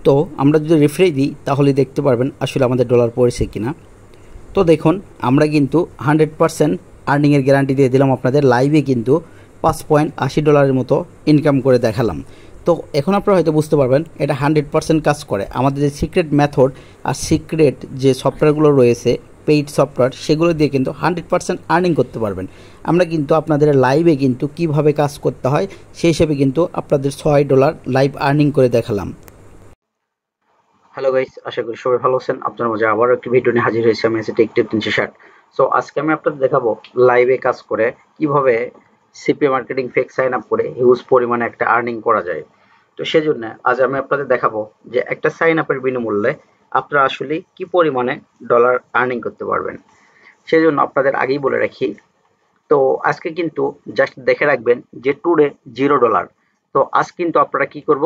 তো আমরা যদি রিফ্রেশ দিই তাহলে দেখতে পারবেন আসলে আমাদের ডলার পড়েছে কিনা। তো দেখুন আমরা কিন্তু 100% আর্নিংয়ের গ্যারান্টি দিয়ে দিলাম আপনাদের, লাইভে কিন্তু $5.80 মতো ইনকাম করে দেখালাম। তো এখন আপনারা হয়তো বুঝতে পারবেন এটা 100% কাজ করে। আমাদের যে সিক্রেট মেথড আর সিক্রেট যে সফটওয়্যারগুলো রয়েছে পেইড সফটওয়্যার, সেগুলো দিয়ে কিন্তু 100% আর্নিং করতে পারবেন। আমরা কিন্তু আপনাদের লাইভে কিন্তু কিভাবে কাজ করতে হয় সেই হিসেবে কিন্তু আপনাদের $6 লাইভ আর্নিং করে দেখালাম। হ্যালো গাইস, আশা করি সবাই ভালো আছেন। আপনার মাঝে আবারও একটি ভিডিও নিয়ে হাজির হয়েছে আমি, টেক টিপ 360। সো আজকে আমি আপনাদের দেখাবো লাইভে কাজ করে কিভাবে CP marketing fake sign up করে হিউজ পরিমাণে একটা আর্নিং করা যায়। তো সেজন্য আজ আমি আপনাদের দেখাবো যে একটা সাইন আপের বিনামূল্যে আপনারা আসলে কি পরিমাণে ডলার আর্নিং করতে পারবেন। সেজন্য আপনাদের আগেই বলে রাখি, তো আজকে কিন্তু জাস্ট দেখে রাখবেন যে টুডে $0। তো আজ কিন্তু আপনারা কি করব,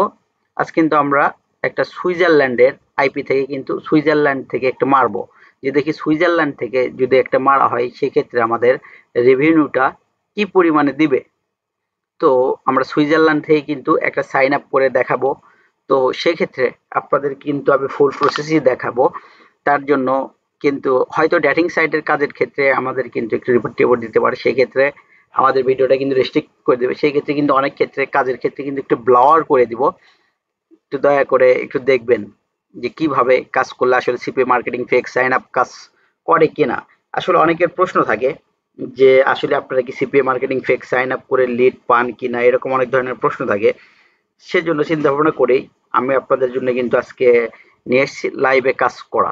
আজ কিন্তু আমরা একটা সুইজারল্যান্ডের আইপি থেকে কিন্তু সুইজারল্যান্ড থেকে একটা মারবো, যে দেখি সুইজারল্যান্ড থেকে যদি একটা মারা হয় সেক্ষেত্রে আমাদের রেভিনিউটা কি পরিমাণে দিবে। তো আমরা সুইজারল্যান্ড থেকে কিন্তু একটা সাইন আপ করে দেখাবো। তো সেক্ষেত্রে আপনাদের কিন্তু আমি ফুল প্রসেসই দেখাবো। তার জন্য কিন্তু হয়তো ডেটিং সাইটের কাজের ক্ষেত্রে আমাদের কিন্তু একটু রিপোর্ট দিতে পারে, সেই ক্ষেত্রে আমাদের ভিডিওটা কিন্তু রেস্ট্রিক্ট করে দেবে। সেই ক্ষেত্রে কিন্তু অনেক ক্ষেত্রে কাজের ক্ষেত্রে কিন্তু একটু ব্লার করে দিব। একটু দয়া করে একটু দেখবেন যে কিভাবে কাজ করলে আসলে CP marketing fake sign up কাজ করে কিনা। আসলে অনেকের প্রশ্ন থাকে যে আসলে আপনারা কি CP marketing fake sign up করে লিড পান কিনা, এরকম অনেক ধরনের প্রশ্ন থাকে। সেজন্য চিন্তা ভাবনা করেই আমি আপনাদের জন্য কিন্তু আজকে নিয়ে এসেছি লাইভে কাজ করা।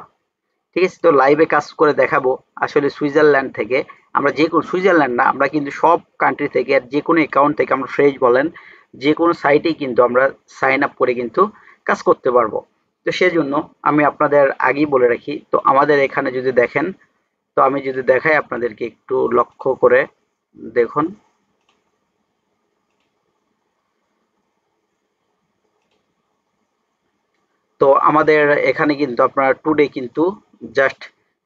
ঠিক আছে, তো লাইভে কাজ করে দেখাবো আসলে সুইজারল্যান্ড থেকে আমরা যে কোনো, সুইজারল্যান্ড না, আমরা কিন্তু সব কান্ট্রি থেকে আর যে কোনো অ্যাকাউন্ট থেকে আমরা ফ্রেশ বলেন যে কোনো সাইটেই কিন্তু আমরা সাইন আপ করে কিন্তু কাজ করতে পারবো। তো সেজন্য আমি আপনাদের আগেই বলে রাখি, তো আমাদের এখানে যদি দেখেন, তো আমি যদি দেখাই আপনাদেরকে একটু লক্ষ্য করে দেখুন। তো আমাদের এখানে কিন্তু আপনারা টুডে কিন্তু জাস্ট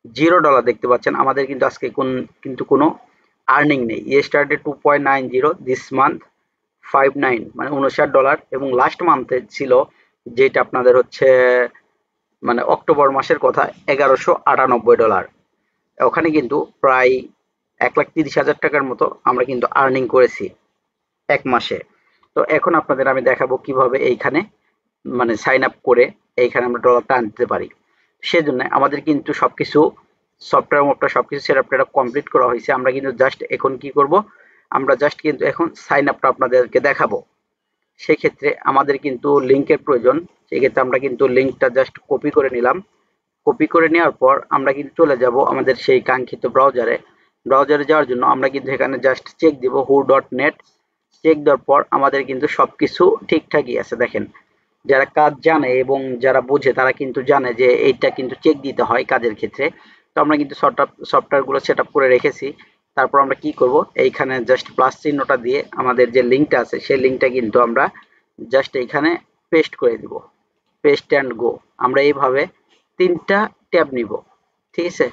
$0 দেখতে পাচ্ছেন। আমাদের কিন্তু আজকে কিন্তু কোনো আর্নিং নেই। স্টার্টেড 2.90 দিস মান্থ 59 মানে $59, এবং লাস্ট মান্থে ছিল যেটা আপনাদের হচ্ছে মানে অক্টোবর মাসের কথা $1198। ওখানে কিন্তু প্রায় 1,30,000 টাকার মতো আমরা কিন্তু আর্নিং করেছি এক মাসে। তো এখন আপনাদের আমি দেখাবো কিভাবে এইখানে মানে সাইন আপ করে এইখানে আমরা ডলারটা আনতে পারি। সেজন্য আমাদের কিন্তু সবকিছু সফটওয়্যার সবকিছু সেট আপটা কমপ্লিট করা হয়েছে। আমরা কিন্তু জাস্ট এখন কি করব, আমরা জাস্ট কিন্তু এখন সাইন আপটা আপনাদেরকে দেখাবো। সেক্ষেত্রে আমাদের কিন্তু লিঙ্কের প্রয়োজন। সেক্ষেত্রে আমরা কিন্তু লিঙ্কটা জাস্ট কপি করে নিলাম। কপি করে নেওয়ার পর আমরা কিন্তু চলে যাব আমাদের সেই কাঙ্ক্ষিত ব্রাউজারে। ব্রাউজারে যাওয়ার জন্য আমরা কিন্তু এখানে জাস্ট চেক দিব who.net। চেক দেওয়ার পর আমাদের কিন্তু সবকিছু ঠিকঠাকই আছে। দেখেন, যারা কাজ জানে এবং যারা বোঝে তারা কিন্তু জানে যে এইটা কিন্তু চেক দিতে হয় কাজের ক্ষেত্রে। তো আমরা কিন্তু সফটওয়্যারগুলো সেট আপ করে রেখেছি। তারপর আমরা কি করব, এইখানে জাস্ট প্লাস চিহ্নটা দিয়ে আমাদের যে লিঙ্কটা আছে সেই লিঙ্কটা কিন্তু আমরা জাস্ট এইখানে পেস্ট করে দিব। Paste and go. আমরা এইভাবে 3টা ট্যাব নিব। ঠিক আছে,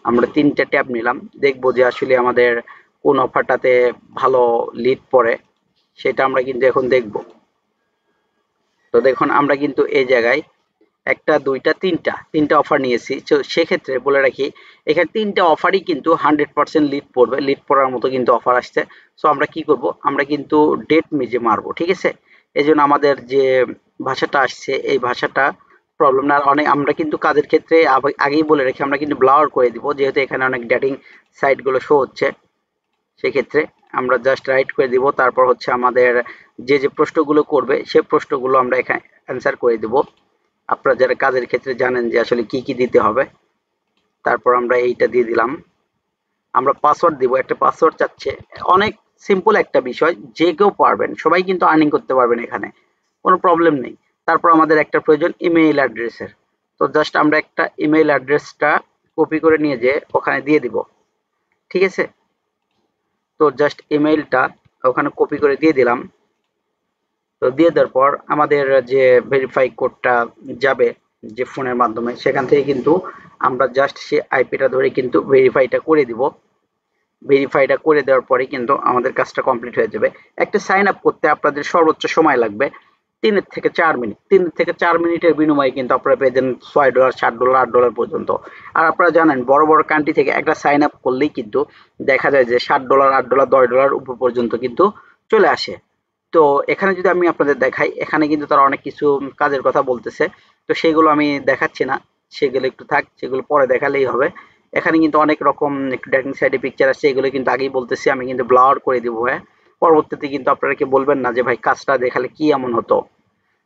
আমরা 3টা ট্যাব নিলাম, দেখবো যে আসলে আমাদের কোন অফারটাতে ভালো লিড পড়ে সেটা আমরা কিন্তু এখন দেখব। তো দেখুন আমরা কিন্তু এই জায়গায় 1টা 2টা 3টা অফার নিয়েছি। তো সেক্ষেত্রে বলে রাখি এখানে 3টা অফারই কিন্তু 100% লিড পড়বে, লিড পড়ার মতো কিন্তু অফার আসছে। সো আমরা কি করব, আমরা কিন্তু ডেট মেজে মারবো। ঠিক আছে, এই জন্য আমাদের যে ভাষাটা আসছে এই ভাষাটা প্রবলেম না। অনেক আমরা কিন্তু কাজের ক্ষেত্রে আগেই বলে রাখি আমরা কিন্তু ব্লার করে দিব, যেহেতু এখানে অনেক ডেটিং সাইটগুলো শো হচ্ছে। সেক্ষেত্রে আমরা জাস্ট রাইট করে দিব। তারপর হচ্ছে আমাদের যে প্রশ্নগুলো করবে সেই প্রশ্নগুলো আমরা এখানে অ্যান্সার করে দিব। আপনারা যারা কাজের ক্ষেত্রে জানেন যে আসলে কি কি দিতে হবে। তারপর আমরা এইটা দিয়ে দিলাম। আমরা পাসওয়ার্ড দিব, একটা পাসওয়ার্ড চাচ্ছে। অনেক সিম্পল একটা বিষয়, যে কেউ পারবেন, সবাই কিন্তু আর্নিং করতে পারবেন, এখানে কোনো প্রবলেম নেই। তারপর আমাদের একটা প্রয়োজন ইমেইল অ্যাড্রেসের। তো জাস্ট আমরা একটা ইমেইল অ্যাড্রেসটা কপি করে নিয়ে যে ওখানে দিয়ে দিব। ঠিক আছে, তো জাস্ট ইমেইলটা ওখানে কপি করে দিয়ে দিলাম। তো দিয়ে দেওয়ার পর আমাদের যে ভেরিফাই কোডটা যাবে যে ফোনের মাধ্যমে, সেখান থেকে কিন্তু আমরা জাস্ট সে আইপিটা ধরে কিন্তু ভেরিফাইটা করে দিব। ভেরিফাইটা করে দেওয়ার পরে কিন্তু আমাদের কাজটা কমপ্লিট হয়ে যাবে। একটা সাইন আপ করতে আপনাদের সর্বোচ্চ সময় লাগবে 3 থেকে 4 মিনিট, 3 থেকে 4 মিনিটের বিনিময়ে কিন্তু আপনারা পেয়ে যান $6, $7, $8 পর্যন্ত। আর আপনারা জানেন বড় বড় কান্ট্রি থেকে একটা সাইন আপ করলেই কিন্তু দেখা যায় যে $7, $8, $10 উপর পর্যন্ত কিন্তু চলে আসে। তো এখানে যদি আমি আপনাদের দেখাই, এখানে কিন্তু তারা অনেক কিছু কাজের কথা বলতেছে, তো সেগুলো আমি দেখাচ্ছি না, সেগুলো একটু থাক, সেগুলো পরে দেখালেই হবে। এখানে কিন্তু অনেক রকম একটু ডেটিং সাইটে পিকচার আছে, এগুলো কিন্তু আগেই বলতেছি, আমি কিন্তু ব্লার করে দিব। হ্যাঁ, পরবর্তীতে কিন্তু আপনারা কি বলবেন না যে ভাই কাজটা দেখালে কি এমন হতো,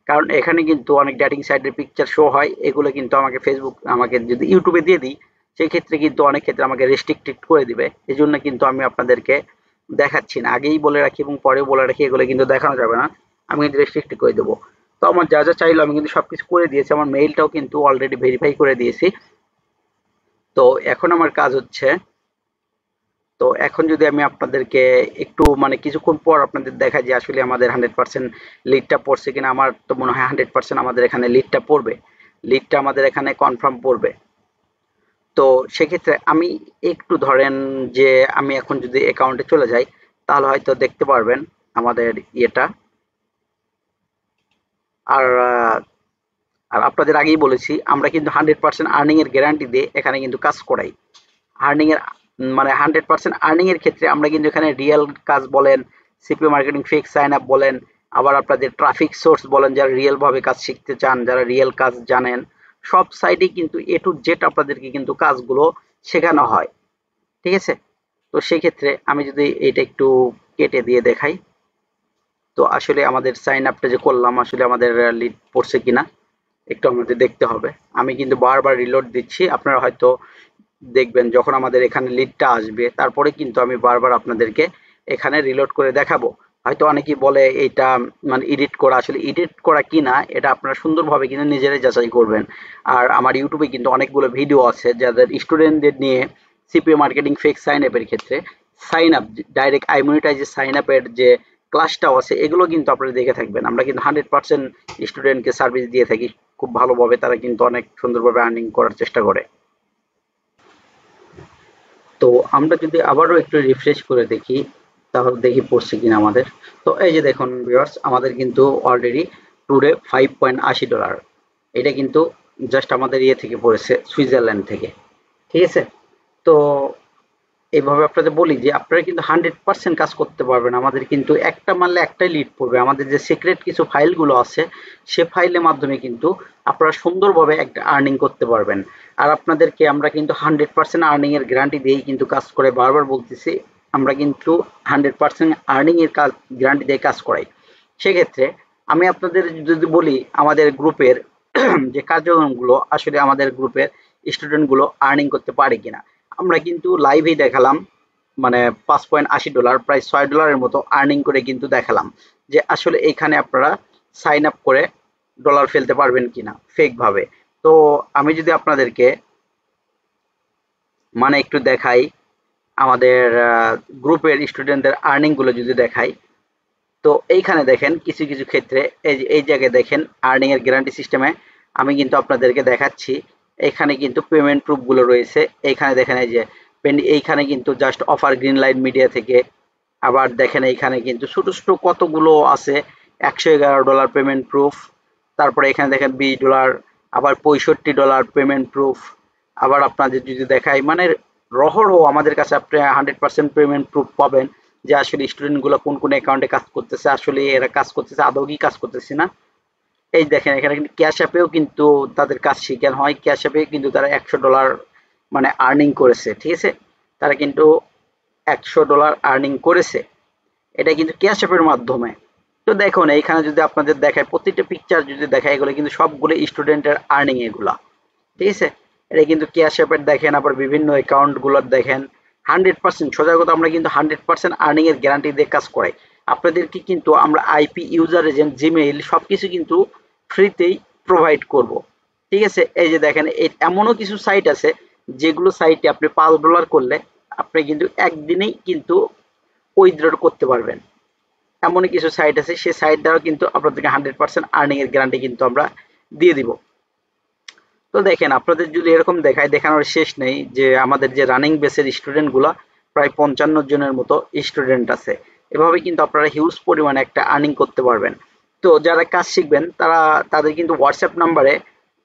কারণ এখানে কিন্তু অনেক ডেটিং সাইটের পিকচার শো হয়, এগুলো কিন্তু আমাকে ফেসবুক, আমাকে যদি ইউটিউবে দিয়ে দিই, সেই ক্ষেত্রে কিন্তু অনেক ক্ষেত্রে আমাকে রেস্ট্রিক্টেড করে দিবে। এই জন্য কিন্তু আমি আপনাদেরকে দেখাচ্ছি না, আগেই বলে রাখি এবং পরেও বলে রাখি, এগুলো কিন্তু দেখানো যাবে না, আমি কিন্তু রেস্ট্রিক্টেড করে দেবো। তো আমার যা যা চাইলো আমি কিন্তু সবকিছু করে দিয়েছি, আমার মেইলটাও কিন্তু অলরেডি ভেরিফাই করে দিয়েছি। তো এখন আমার কাজ হচ্ছে, তো এখন যদি আমি আপনাদেরকে একটু মানে কিছুক্ষণ পর আপনাদের দেখাই যে আসলে আমাদের 100% লিডটা পড়ছে কিনা। আমার তো মনে হয় 100% আমাদের এখানে লিডটা পড়বে, লিডটা আমাদের এখানে কনফার্ম পড়বে। তো সেক্ষেত্রে আমি একটু ধরেন যে আমি এখন যদি অ্যাকাউন্টে চলে যাই, তাহলে হয়তো দেখতে পারবেন আমাদের ইয়েটা। আর আর আপনাদের আগেই বলেছি আমরা কিন্তু 100% আর্নিং এর গ্যারান্টি দিয়ে এখানে কিন্তু কাজ করাই। আর্নিং এর মানে 100% আর্নিং এর ক্ষেত্রে আমরা কিন্তু এখানে রিয়েল কাজ বলেন, সিপিও মার্কেটিং ফেক সাইন আপ বলেন, আবার আপনাদের ট্রাফিক সোর্স বলেন, যারা রিয়েল ভাবে কাজ শিখতে চান, যারা রিয়েল কাজ জানেন, সব সাইডে কিন্তু এ টু জেড আপনাদেরকে কিন্তু কাজগুলো শেখানো হয়। ঠিক আছে? তো সেই ক্ষেত্রে আমি যদি এটা একটু কেটে দিয়ে দেখাই, তো আসলে আমাদের সাইন আপটা যে করলাম আসলে আমাদের লিড পড়ছে কিনা একটু আমাদের দেখতে হবে। আমি কিন্তু বারবার রিলোড দিচ্ছি, আপনারা হয়তো দেখবেন যখন আমাদের এখানে লিডটা আসবে তারপরে কিন্তু আমি বারবার আপনাদেরকে এখানে রিলোড করে দেখাবো। হয়তো অনেকেই বলে এটা মানে এডিট করা, আসলে এডিট করা কিনা এটা আপনারা সুন্দরভাবে কিন্তু নিজেরাই যাচাই করবেন। আর আমার ইউটিউবে কিন্তু অনেকগুলো ভিডিও আছে যাদের স্টুডেন্টদের নিয়ে সিপিও মার্কেটিং ফেক সাইন আপের ক্ষেত্রে সাইন আপ ডাইরেক্ট আইমনিটাইজ সাইন আপের যে ক্লাসটাও আছে, এগুলো কিন্তু আপনারা দেখে থাকবেন। আমরা কিন্তু 100% স্টুডেন্টকে সার্ভিস দিয়ে থাকি খুব ভালোভাবে, তারা কিন্তু অনেক সুন্দরভাবে আর্নিং করার চেষ্টা করে। তো আমরা যদি আবারও একটু রিফ্রেশ করে দেখি, তাহলে দেখি পড়ছে কিনা আমাদের। তো এই যে দেখুন ভিউয়ার্স, আমাদের কিন্তু অলরেডি টুডে $5.80, এটা কিন্তু জাস্ট আমাদের ইয়ে থেকে পড়েছে, সুইজারল্যান্ড থেকে। ঠিক আছে? তো এইভাবে আপনাদের বলি যে আপনারা কিন্তু 100% কাজ করতে পারবেন, আমাদের কিন্তু একটা মারলে একটাই লিড পড়বে। আমাদের যে সিক্রেট কিছু ফাইলগুলো আছে, সে ফাইলের মাধ্যমে কিন্তু আপনারা সুন্দরভাবে একটা আর্নিং করতে পারবেন। আর আপনাদেরকে আমরা কিন্তু 100% আর্নিং এর গ্যারান্টি দিয়েই কিন্তু কাজ করে, বারবার বলতেছি আমরা কিন্তু 100% আর্নিং এর কাজ গ্যারান্টি দিয়ে কাজ করাই। সেক্ষেত্রে আমি আপনাদের যদি বলি আমাদের গ্রুপের যে কার্যক্রমগুলো আসলে আমাদের গ্রুপের স্টুডেন্টগুলো আর্নিং করতে পারে কিনা, আমরা কিন্তু লাইভেই দেখালাম, মানে $5.80 প্রায় $6 মতো আর্নিং করে কিন্তু দেখালাম যে আসলে এইখানে আপনারা সাইন আপ করে ডলার ফেলতে পারবেন কিনা ফেক ভাবে। তো আমি যদি আপনাদেরকে মানে একটু দেখাই আমাদের গ্রুপের স্টুডেন্টদের আর্নিং গুলো যদি দেখাই, তো এইখানে দেখেন কিছু কিছু ক্ষেত্রে এই জায়গায় দেখেন আর্নিং এর গ্যারান্টি সিস্টেমে আমি কিন্তু আপনাদেরকে দেখাচ্ছি। এখানে কিন্তু পেমেন্ট প্রুফ গুলো রয়েছে, এইখানে দেখেন এই যে এইখানে কিন্তু just offer green line media থেকে। আবার দেখেন এইখানে কিন্তু ছোট ছোট কতগুলো আছে, $111 পেমেন্ট প্রুফ, তারপরে এখানে দেখেন $20, আবার $65 পেমেন্ট প্রুফ। আবার আপনাদের যদি দেখাই মানে রহরহ আমাদের কাছে আপনি 100% পেমেন্ট প্রুফ পাবেন যে আসলে স্টুডেন্ট গুলো কোন কোন অ্যাকাউন্টে কাজ করতেছে, আসলে এরা কাজ করতেছে আদৌ কি কাজ করতেছে না। এই দেখেন এখানে কিন্তু ক্যাশ অ্যাপেও কিন্তু তাদের কাজ শিখানো হয়, ক্যাশ অ্যাপে কিন্তু তারা $100 মানে আর্নিং করেছে। ঠিক আছে? তারা কিন্তু $100 আর্নিং করেছে, এটা কিন্তু ক্যাশ অ্যাপের মাধ্যমে। তো দেখুন এইখানে যদি আপনাদের দেখায় প্রতিটা পিকচার যদি দেখায়, এগুলো কিন্তু সবগুলো স্টুডেন্টের আর্নিং এগুলা। ঠিক আছে? এটা কিন্তু ক্যাশ অ্যাপের দেখেন, আবার বিভিন্ন অ্যাকাউন্ট গুলোর দেখেন। 100% সোজা কথা, আমরা কিন্তু 100% আর্নিং এর গ্যারান্টি দিয়ে কাজ করাই। আপনাদেরকে কিন্তু আমরা আইপি, ইউজার এজেন্ট, জিমেইল সবকিছু কিন্তু ফ্রিতেই প্রোভাইড করব। ঠিক আছে? এই যে দেখেন এমনও কিছু সাইট আছে যেগুলো সাইটে আপনি $5 করলে আপনি কিন্তু একদিনেই কিন্তু উইথড্র করতে পারবেন। এমনই কিছু সাইট আছে, সেই সাইট দ্বারা কিন্তু আপনাদেরকে 100% আর্নিং এর গ্যারান্টি কিন্তু আমরা দিয়ে দিব। তো দেখেন আপনাদের যদি এরকম দেখায়, দেখানোর শেষ নেই যে আমাদের যে রানিং বেসের স্টুডেন্ট গুলা প্রায় 55 জনের মতো স্টুডেন্ট আছে। এভাবে কিন্তু আপনারা হিউজ পরিমাণে একটা আর্নিং করতে পারবেন। তো তো যারা কাজ শিখবেন তাদের কিন্তু হোয়াটসঅ্যাপ নাম্বারে,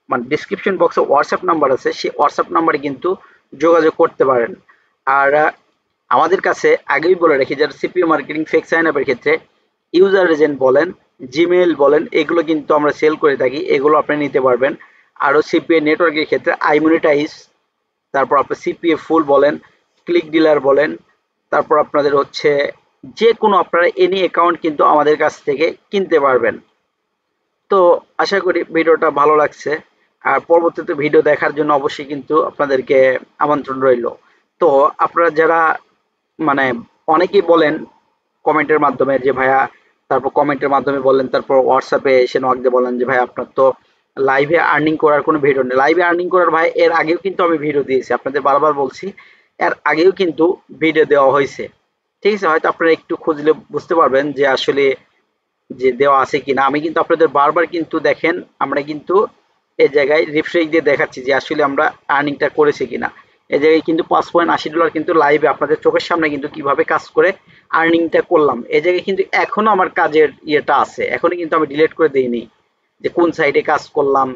মানে ডিসক্রিপশন বক্সে হোয়াটসঅ্যাপ নাম্বার আছে, সেই হোয়াটসঅ্যাপ নাম্বারে কিন্তু যোগাযোগ করতে পারেন। আর আমাদের কাছে আগেই বলে রাখি, যারা সিপিও মার্কেটিং ফেক সাইন আপের ক্ষেত্রে ইউজার এজেন্ট বলেন, জিমেইল বলেন, এগুলো কিন্তু আমরা সেল করে থাকি, এগুলো আপনি নিতে পারবেন। আরও সিপিএ নেটওয়ার্কের ক্ষেত্রে আইমনিটাইজ, তারপর আপনার সিপিএ ফুল বলেন, ক্লিক ডিলার বলেন, তারপর আপনাদের হচ্ছে যে কোনো আপনারা এনি অ্যাকাউন্ট কিন্তু আমাদের কাছ থেকে কিনতে পারবেন। তো আশা করি ভিডিওটা ভালো লাগছে, আর পরবর্তীতে ভিডিও দেখার জন্য অবশ্যই কিন্তু আপনাদেরকে আমন্ত্রণ রইল। তো আপনারা যারা মানে অনেকেই বলেন কমেন্টের মাধ্যমে যে ভাইয়া, তারপর কমেন্টের মাধ্যমে বলেন, তারপর হোয়াটসঅ্যাপে এসে নক দিয়ে বলেন যে ভাই আপনার তো লাইভে আর্নিং করার কোনো ভিডিও নেই। লাইভে আর্নিং করার ভাই এর আগেও কিন্তু আমি ভিডিও দিয়েছি, আপনাদের বারবার বলছি, এর আগেও কিন্তু ভিডিও দেওয়া হয়েছে। ঠিক আছে, হয়তো আপনারা একটু খুঁজলে বুঝতে পারবেন যে আসলে যে দেওয়া আছে কিনা। আমি কিন্তু আপনাদের বারবার কিন্তু দেখেন, আমরা কিন্তু এই জায়গায় রিফ্রেশ দিয়ে দেখাচ্ছি যে আসলে আমরা আর্নিংটা করেছি কিনা। এই জায়গায় কিন্তু $5.80 কিন্তু লাইভে আপনাদের চোখের সামনে কিন্তু কিভাবে কাজ করে আর্নিংটা করলাম। এই জায়গায় কিন্তু এখনো আমার কাজের ইয়েটা আছে, এখনো কিন্তু আমি ডিলিট করে দিইনি যে কোন সাইডে কাজ করলাম।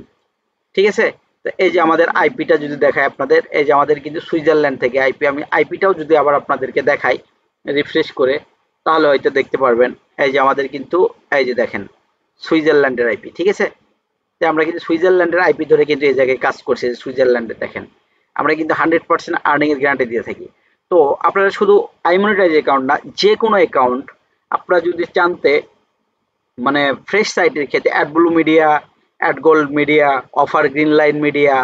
ঠিক আছে, তো এই যে আমাদের আইপিটা যদি দেখায় আপনাদের, এই যে আমাদের কিন্তু সুইজারল্যান্ড থেকে আইপি, আমি আইপিটাও যদি আবার আপনাদেরকে দেখাই রিফ্রেশ করে, তাহলে হয়তো দেখতে পারবেন। এই যে আমাদের কিন্তু এই যে দেখেন সুইজারল্যান্ডের আইপি। ঠিক আছে, তো আমরা কিন্তু সুইজারল্যান্ডের আইপি ধরে কিন্তু এই জায়গায় কাজ করছি। সুইজারল্যান্ডে দেখেন আমরা কিন্তু 100% আর্নিং এর গ্যারান্টি দিয়ে থাকি। তো আপনারা শুধু আইমনিটাইজ অ্যাকাউন্ট না, যে কোনো অ্যাকাউন্ট আপনারা যদি জানতে, মানে ফ্রেশ সাইটের ক্ষেত্রে Adblue media, Adgold media, offer green line media,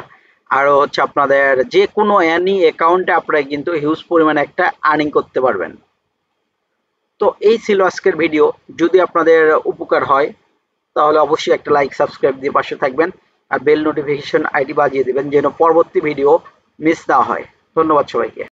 আরও হচ্ছে আপনাদের যে কোনো অ্যানি অ্যাকাউন্টে আপনারা কিন্তু হিউজ পরিমাণে একটা আর্নিং করতে পারবেন। তো এই ছিল আজকের ভিডিও। যদি আপনাদের উপকার হয় তাহলে অবশ্যই একটা লাইক সাবস্ক্রাইব দিয়ে পাশে থাকবেন, আর বেল নোটিফিকেশন আইডি বাজিয়ে দিবেন যেন পরবর্তী ভিডিও মিস না হয়। ধন্যবাদ সবাইকে।